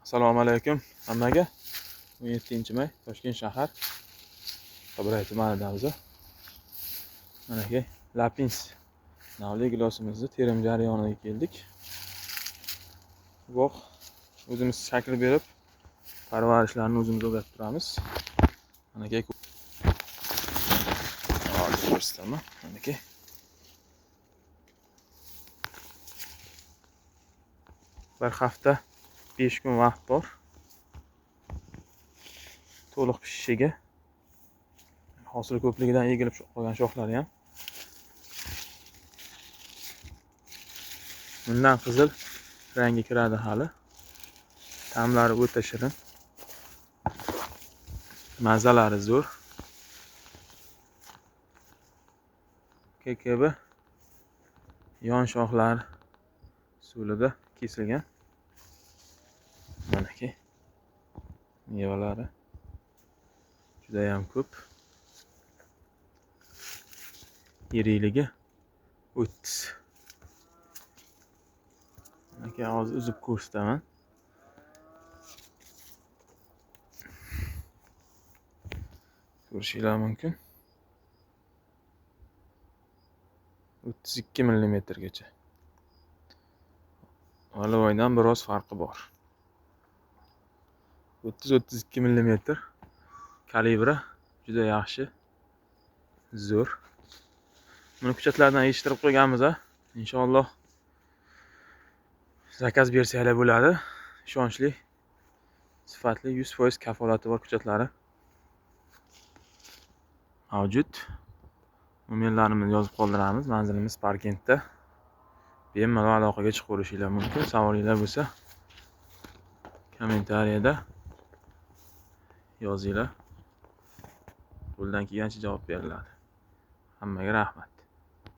Assalomu alaykum hammaga. 17-may Toshkent shahar Qibray tumanidamiz. Mana ke Lapins navli gilosimizni terim jarayoniga keldik. Bu o'zimiz shakl berib, parvarishlarni o'zimiz o'rgatib turamiz. Mana ke ko'rsataman. Mana ke bir hafta 5 kun vaqt bor. To'liq pishishiga. Hosil ko'pligidan egilib qolgan shoxlari ham. Bundan qizil rangi kiradi hali. Ta'mlari o'ta shirin. Mazalari zo'r. KKB yon shoxlar sulida kesilgan. Mana ki mevalari juda ham ko'p. Yirikligi 30. Mana ki hozir uzib ko'rsataman. Ko'rishinglar mumkin. 32 mm gacha. Alovoydan biroz farqi bor. 30-32 mm kalibri juda yaxshi, zo'r. Buni kuchatlardan yetishtirib qo'yganmiz. Inshaalloh zakaz bersanglar bo'ladi. Ishonchli, sifatli 100% kafolati bor kuchatlari mavjud. Nomerlarimizni yozib qoldiramiz. Manzilimiz Parkentda. Bemalol aloqaga chiqib ko'rishinglar mumkin. Savolinglar bo'lsa kommentariyada yozinglar. Qo'ldan kelgancha javob beriladi. Hammaga rahmat.